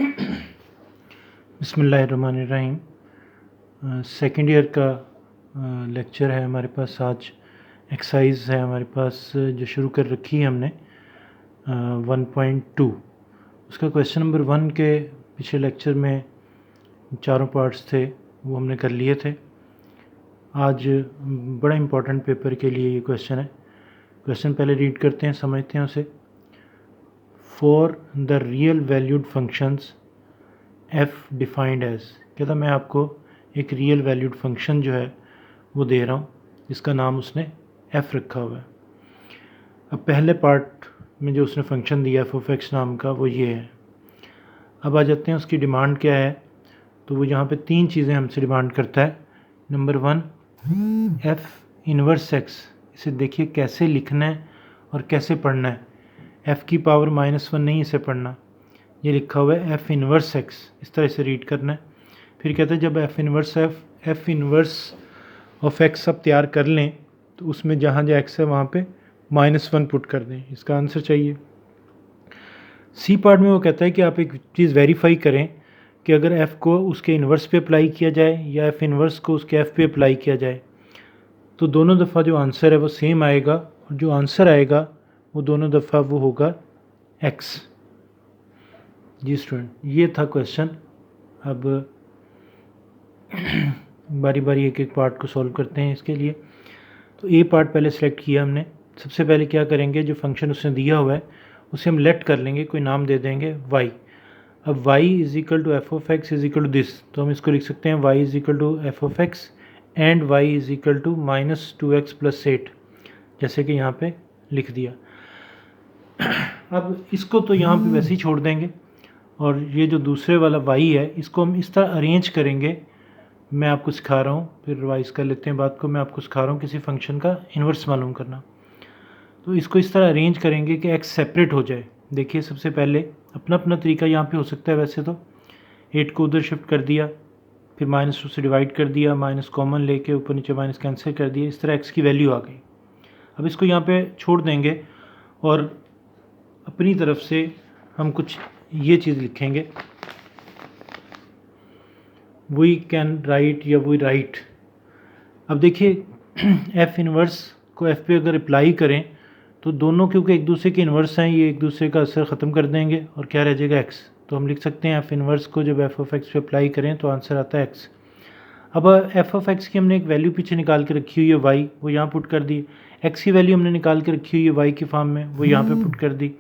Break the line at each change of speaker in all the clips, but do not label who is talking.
बिस्मिल्लाहिर्रहमानिर्रहीम। Second year का lecture है हमारे पास। आज एक्सरसाइज है हमारे पास जो शुरू कर रखी है हमने 1.2। उसका क्वेश्चन नंबर 1 के पिछले लेक्चर में चारों पार्ट्स थे वो हमने कर लिए थे। आज बड़ा इम्पोर्टेंट पेपर के लिए ये क्वेश्चन है। क्वेश्चन पहले रीड करते हैं, समझते हैं उसे। For the real valued functions f defined as, कहता मैं आपको एक रियल वैल्यूड फंक्शन जो है वो दे रहा हूँ जिसका नाम उसने f रखा हुआ है। अब पहले पार्ट में जो उसने फंक्शन दिया f ऑफ x नाम का वो ये है। अब आ जाते हैं उसकी डिमांड क्या है। तो वो यहाँ पे 3 चीज़ें हमसे डिमांड करता है। नंबर 1 f इनवर्स x, इसे देखिए कैसे लिखना है और कैसे पढ़ना है। f की पावर -1 नहीं इसे पढ़ना, ये लिखा हुआ है f इनवर्स x, इस तरह से रीड करना है। फिर कहते हैं जब f इनवर्स ऑफ x सब तैयार कर लें तो उसमें जहाँ जहाँ x है वहाँ पे -1 पुट कर दें। इसका आंसर चाहिए। सी पार्ट में वो कहता है कि आप एक चीज़ वेरीफाई करें कि अगर f को उसके इन्वर्स पे अप्लाई किया जाए या f इन्वर्स को उसके f पे अप्लाई किया जाए तो दोनों दफ़ा जो आंसर है वो सेम आएगा, और जो आंसर आएगा वो दोनों दफ़ा वो होगा x। जी स्टूडेंट, ये था क्वेश्चन। अब बारी बारी एक एक पार्ट को सॉल्व करते हैं इसके लिए। तो ए पार्ट पहले सेलेक्ट किया हमने। सबसे पहले क्या करेंगे, जो फंक्शन उसने दिया हुआ है उसे हम लेट कर लेंगे, कोई नाम दे देंगे y। अब y is equal to F of X is equal to this, तो हम इसको लिख सकते हैं y is equal to F of X and y is equal to -2x + 8, जैसे कि यहाँ पे लिख दिया। अब इसको तो यहाँ पे वैसे ही छोड़ देंगे, और ये जो दूसरे वाला y है इसको हम इस तरह अरेंज करेंगे। मैं आपको सिखा रहा हूँ, फिर रिवाइज कर लेते हैं बात को। मैं आपको सिखा रहा हूँ किसी फंक्शन का इन्वर्स मालूम करना। तो इसको इस तरह अरेंज करेंगे कि x सेपरेट हो जाए। देखिए सबसे पहले अपना अपना तरीका यहाँ पे हो सकता है वैसे तो। 8 को उधर शिफ्ट कर दिया, फिर -2 से डिवाइड कर दिया, माइनस कॉमन लेके ऊपर नीचे माइनस कैंसिल कर दिया, इस तरह x की वैल्यू आ गई। अब इसको यहाँ पे छोड़ देंगे और अपनी तरफ से हम कुछ ये चीज़ लिखेंगे, वी कैन राइट या वी राइट। अब देखिए f इन्वर्स को f पे अगर अप्लाई करें तो दोनों क्योंकि एक दूसरे के इन्वर्स हैं, ये एक दूसरे का असर ख़त्म कर देंगे और क्या रह जाएगा x। तो हम लिख सकते हैं f इन्वर्स को जब f ऑफ x पे अप्लाई करें तो आंसर आता है x। अब f ऑफ x की हमने एक वैल्यू पीछे निकाल के रखी हुई है y, वो यहाँ पुट कर दी। x की वैल्यू हमने निकाल के रखी हुई है y की फॉर्म में, वो यहाँ पे पुट कर दी।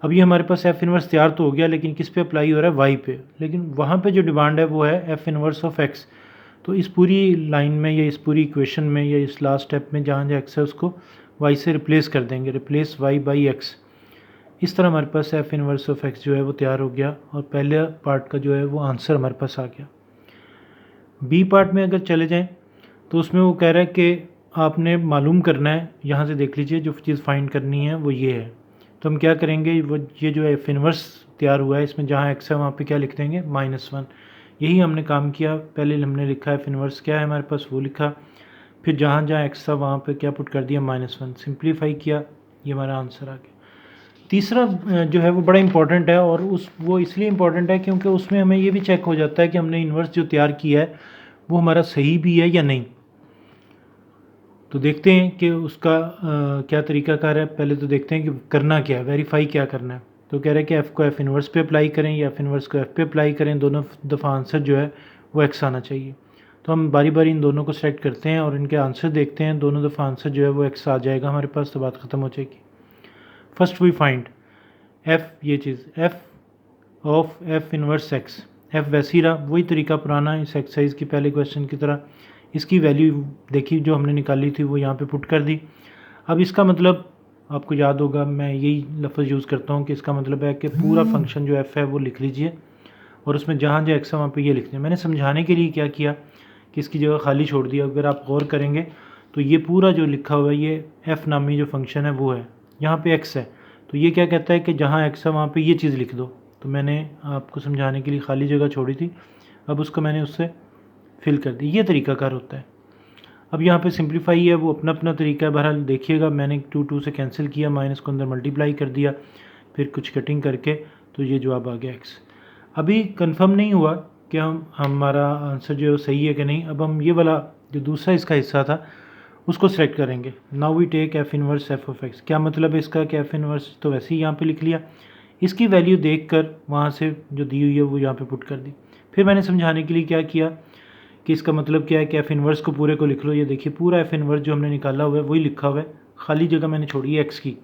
अब ये हमारे पास f इन्वर्स तैयार तो हो गया, लेकिन किस पे अप्लाई हो रहा है, y पे। लेकिन वहाँ पे जो डिमांड है वो है f इन्वर्स ऑफ x। तो इस पूरी लाइन में या इस पूरी इक्वेशन में या इस लास्ट स्टेप में जहाँ जहाँ x है उसको y से रिप्लेस कर देंगे, रिप्लेस y बाई x। इस तरह हमारे पास f इन्वर्स ऑफ x जो है वो तैयार हो गया, और पहले पार्ट का जो है वो आंसर हमारे पास आ गया। बी पार्ट में अगर चले जाएँ तो उसमें वो कह रहा है कि आपने मालूम करना है, यहाँ से देख लीजिए जो चीज़ फाइंड करनी है वो ये है। तो हम क्या करेंगे, वो ये जो एफ इन्वर्स तैयार हुआ है इसमें जहाँ x है वहाँ पे क्या लिख देंगे, -1। यही हमने काम किया। पहले हमने लिखा एफ इन्वर्स क्या है हमारे पास वो लिखा, फिर जहाँ जहाँ x था वहाँ पे क्या पुट कर दिया, -1। सिंप्लीफाई किया, ये हमारा आंसर आ गया। तीसरा जो है वो बड़ा इंपॉर्टेंट है, और वो इसलिए इम्पॉर्टेंट है क्योंकि उसमें हमें ये भी चेक हो जाता है कि हमने इन्वर्स जो तैयार किया है वो हमारा सही भी है या नहीं। तो देखते हैं कि उसका क्या तरीकाकार है। पहले तो देखते हैं कि करना क्या है, वेरीफाई क्या करना है। तो कह रहे हैं कि f को f इन्वर्स पे अप्लाई करें या f इन्वर्स को f पे अप्लाई करें, दोनों दफ़ा आंसर जो है वो x आना चाहिए। तो हम बारी बारी इन दोनों को सेलेक्ट करते हैं और इनके आंसर देखते हैं। दोनों दफ़ा आंसर जो है वो x आ जाएगा हमारे पास, तो बात ख़त्म हो जाएगी। फर्स्ट वी फाइंड f, ये चीज़ f of f inverse x। f वैसे ही रहा, वही तरीका पुराना इस एक्सरसाइज की पहले क्वेश्चन की तरह। इसकी वैल्यू देखी जो हमने निकाली थी वो यहाँ पे पुट कर दी। अब इसका मतलब आपको याद होगा, मैं यही लफ्ज़ यूज़ करता हूँ कि इसका मतलब है कि पूरा फंक्शन जो f है वो लिख लीजिए, और उसमें जहाँ जहाँ x है वहाँ पे ये लिख दें। मैंने समझाने के लिए क्या किया कि इसकी जगह खाली छोड़ दिया। अगर आप गौर करेंगे तो ये पूरा जो लिखा हुआ है ये f नामी जो फंक्शन है वो है, यहाँ पे x है। तो ये क्या कहता है कि जहाँ x है वहाँ पे ये चीज़ लिख दो। तो मैंने आपको समझाने के लिए खाली जगह छोड़ी थी, अब उसको मैंने उससे फिल कर दी। ये तरीकाकार होता है। अब यहाँ पे सिंप्लीफाई है, वो अपना अपना तरीका है। बहरहाल देखिएगा, मैंने 2 से कैंसिल किया, माइनस को अंदर मल्टीप्लाई कर दिया, फिर कुछ कटिंग करके तो ये जवाब आ गया x। अभी कंफर्म नहीं हुआ कि हमारा आंसर जो है वो सही है कि नहीं। अब हम ये वाला जो दूसरा इसका हिस्सा था उसको सिलेक्ट करेंगे। Now we take F inverse F of X. क्या मतलब है इसका कि एफ इनवर्स तो वैसे ही यहाँ पे लिख लिया, इसकी वैल्यू देखकर वहाँ से जो दी हुई है वो यहाँ पे पुट कर दी। फिर मैंने समझाने के लिए क्या किया कि इसका मतलब क्या है कि एफ इनवर्स को पूरे को लिख लो। ये देखिए पूरा एफ इनवर्स जो हमने निकाला हुआ है वही लिखा हुआ है, खाली जगह मैंने छोड़ी है एक्स की।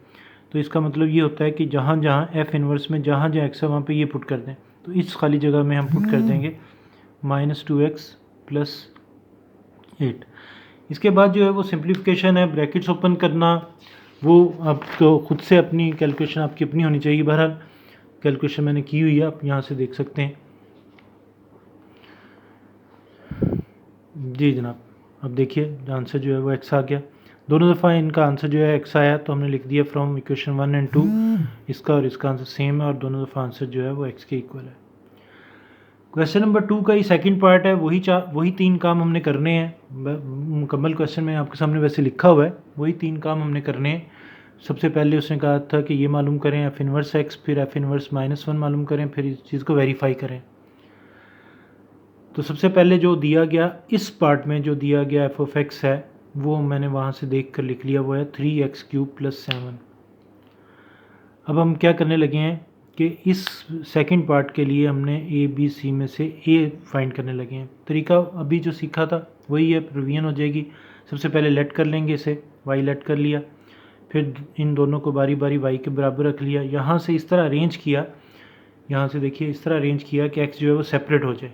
तो इसका मतलब ये होता है कि जहाँ जहाँ एफ इनवर्स में जहाँ जहाँ एक्स है वहाँ पे ये पुट कर दें। तो इस खाली जगह में हम पुट कर देंगे -2x + 8। इसके बाद जो है वो सिंप्लीफिकेशन है, ब्रैकेट्स ओपन करना, वो आपको खुद से अपनी कैलकुलेशन आपकी अपनी होनी चाहिए। बहरहाल कैलकुलेशन मैंने की हुई है, आप यहाँ से देख सकते हैं। जी जनाब, अब देखिए आंसर जो है वो एक्स आ गया। दोनों दफ़ा इनका आंसर जो है एक्स आया तो हमने लिख दिया फ्रॉम इक्वेशन 1 एंड 2। इसका और इसका आंसर सेम है और दोनों दफ़ा आंसर जो है वो एक्स के इक्वल है। क्वेश्चन नंबर 2 का ही सेकंड पार्ट है, वही 3 काम हमने करने हैं। मुकम्मल क्वेश्चन में आपके सामने वैसे लिखा हुआ है, वही 3 काम हमने करने हैं। सबसे पहले उसने कहा था कि ये मालूम करें एफ इनवर्स एक्स, फिर एफ इनवर्स -1 मालूम करें, फिर इस चीज़ को वेरीफाई करें। तो सबसे पहले जो दिया गया इस पार्ट में जो दिया गया एफ ऑफ एक्स है वो मैंने वहाँ से देख कर लिख लिया, वो है 3x³ + 7। अब हम क्या करने लगे हैं कि इस सेकंड पार्ट के लिए हमने ए बी सी में से ए फाइंड करने लगे हैं। तरीका अभी जो सीखा था वही है, रिवीजन हो जाएगी। सबसे पहले लेट कर लेंगे इसे, वाई लेट कर लिया, फिर इन दोनों को बारी बारी वाई के बराबर रख लिया। यहाँ से इस तरह अरेंज किया, यहाँ से देखिए इस तरह अरेंज किया कि एक्स जो है वो सेपरेट हो जाए।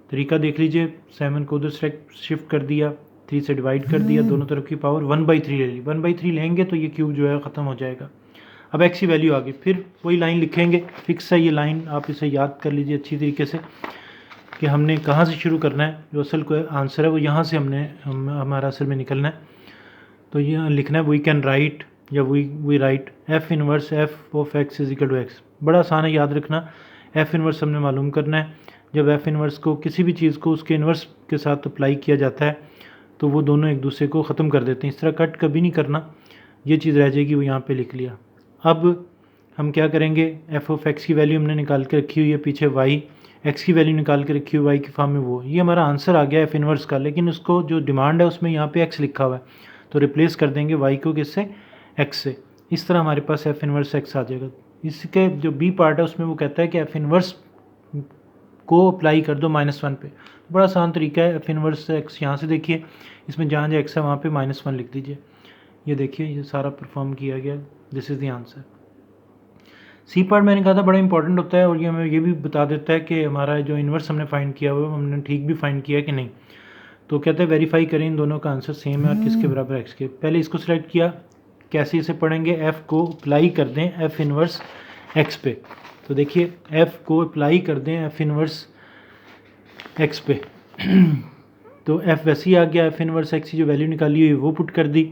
तरीका देख लीजिए, 7 को उधर शिफ्ट कर दिया, 3 से डिवाइड कर दिया, दोनों तरफ की पावर 1/3 ले ली। 1/3 लेंगे तो ये क्यूब जो है ख़त्म हो जाएगा। अब एक्स की वैल्यू आ गई, फिर वही लाइन लिखेंगे, फिक्स है ये लाइन, आप इसे याद कर लीजिए अच्छी तरीके से कि हमने कहाँ से शुरू करना है। जो असल को आंसर है वो यहाँ से हमारा असल में निकलना है। तो ये लिखना है वी कैन राइट या we write F inverse F of X is equal to X. बड़ा आसान है याद रखना। एफ इनवर्स हमने मालूम करना है। जब एफ इनवर्स को किसी भी चीज़ को उसके इन्वर्स के साथ अप्लाई किया जाता है तो वो दोनों एक दूसरे को ख़त्म कर देते हैं। इस तरह कट कभी नहीं करना, ये चीज़ रह जाएगी, वो यहाँ पे लिख लिया। अब हम क्या करेंगे, एफ ऑफ एक्स की वैल्यू हमने निकाल के रखी हुई है, पीछे वाई एक्स की वैल्यू निकाल के रखी हुई वाई की फॉर्म में, वो ये हमारा आंसर आ गया एफ इनवर्स का। लेकिन उसको जो डिमांड है उसमें यहाँ पे एक्स लिखा हुआ है, तो रिप्लेस कर देंगे वाई को किससे, एक्स से। इस तरह हमारे पास एफ इनवर्स एक्स आ जाएगा। इसके जो बी पार्ट है उसमें वो कहता है कि एफ इनवर्स को अप्लाई कर दो -1 पे। बड़ा आसान तरीका है, एफ इनवर्स एक्स यहाँ से देखिए, इसमें जहाँ जहाँ एक्स है वहाँ पे -1 लिख दीजिए। ये देखिए ये सारा परफॉर्म किया गया, this is the answer. C part मैंने कहा था बड़ा इंपॉर्टेंट होता है और ये हमें ये भी बता देता है कि हमारा जो इन्वर्स हमने फाइंड किया हुआ है हमने ठीक भी फाइंड किया कि नहीं। तो कहते हैं वेरीफाई करें इन दोनों का आंसर सेम है और किसके बराबर एक्स के। पहले इसको सिलेक्ट किया, कैसे इसे पढ़ेंगे, एफ़ को अप्लाई कर दें एफ़ इनवर्स एक्स पे। तो देखिए एफ़ को अप्लाई कर दें एफ़ इनवर्स एक्स पे तो एफ़ वैसे ही आ गया, एफ़ इनवर्स एक्स की जो वैल्यू निकाली हुई वो पुट कर दी।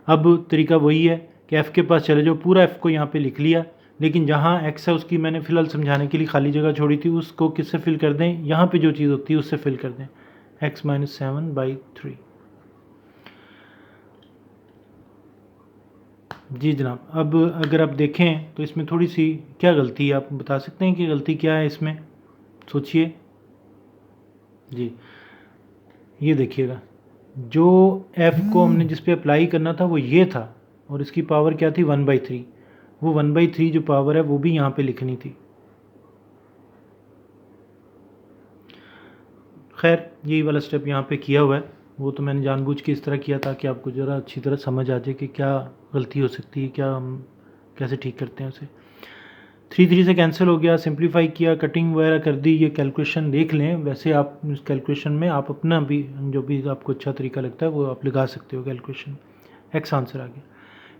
अब तरीका वही है कि एफ़ के पास चले जाओ, पूरा एफ़ को यहाँ पे लिख लिया, लेकिन जहाँ एक्स है उसकी मैंने फ़िलहाल समझाने के लिए खाली जगह छोड़ी थी, उसको किससे फिल कर दें, यहाँ पे जो चीज़ होती है उससे फिल कर दें, x - 7/3। जी जनाब, अब अगर आप देखें तो इसमें थोड़ी सी क्या गलती है, आप बता सकते हैं कि गलती क्या है इसमें, सोचिए। जी ये देखिएगा, जो f को हमने जिस पे अप्लाई करना था वो ये था और इसकी पावर क्या थी 1/3। वो 1/3 जो पावर है वो भी यहाँ पे लिखनी थी। खैर यही वाला स्टेप यहाँ पे किया हुआ है, वो तो मैंने जानबूझ के इस तरह किया ताकि आपको ज़रा अच्छी तरह समझ आ जाए कि क्या गलती हो सकती है, क्या हम कैसे ठीक करते हैं उसे। 3 से कैंसिल हो गया, सिंप्लीफाई किया, कटिंग वगैरह कर दी। ये कैलकुलेशन देख लें, वैसे आप इस कैलकुलेशन में आप अपना भी जो भी आपको अच्छा तरीका लगता है वो आप लगा सकते हो कैलकुलेशन। एक्स आंसर आ गया।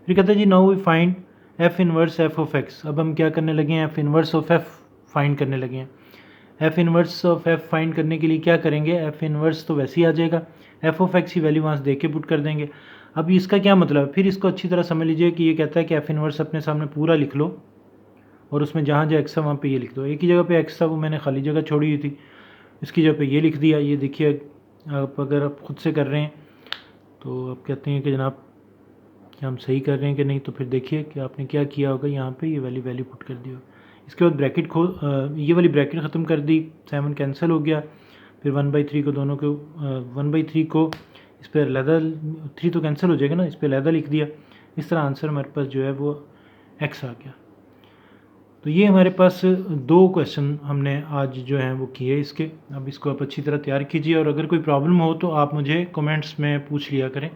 फिर कहते हैं जी now we find F inverse F of X. अब हम क्या करने लगे हैं, F inverse of F find करने लगे हैं। F inverse of F find करने के लिए क्या करेंगे, एफ इनवर्स तो वैसे ही आ जाएगा, एफ ऑफ एक्स की वैल्यू वहाँ से देख के पुट कर देंगे। अब इसका क्या मतलब है, फिर इसको अच्छी तरह समझ लीजिए कि ये कहता है कि एफ इनवर्स अपने सामने पूरा लिख लो और उसमें जहाँ जहाँ एक्स है वहाँ पे ये लिख दो। एक ही जगह पे एक्स था वो मैंने खाली जगह छोड़ी हुई थी, इसकी जगह पे ये लिख दिया। ये देखिए आप अगर आप खुद से कर रहे हैं तो आप कहते हैं कि जनाब कि हम सही कर रहे हैं कि नहीं, तो फिर देखिए कि आपने क्या किया होगा, यहाँ पे ये वैल्यू पुट कर दी होगी। इसके बाद ब्रैकेट ये वाली ब्रैकेट ख़त्म कर दी, 7 कैंसिल हो गया, फिर 1/3 को दोनों को 1/3 को इस पर अलहदा, 3 तो कैंसिल हो जाएगा ना, इस पर अलहदा लिख दिया। इस तरह आंसर हमारे पास जो है वो x आ गया। तो ये हमारे पास 2 क्वेश्चन हमने आज जो हैं वो किए इसके। अब इसको आप अच्छी तरह तैयार कीजिए और अगर कोई प्रॉब्लम हो तो आप मुझे कमेंट्स में पूछ लिया करें।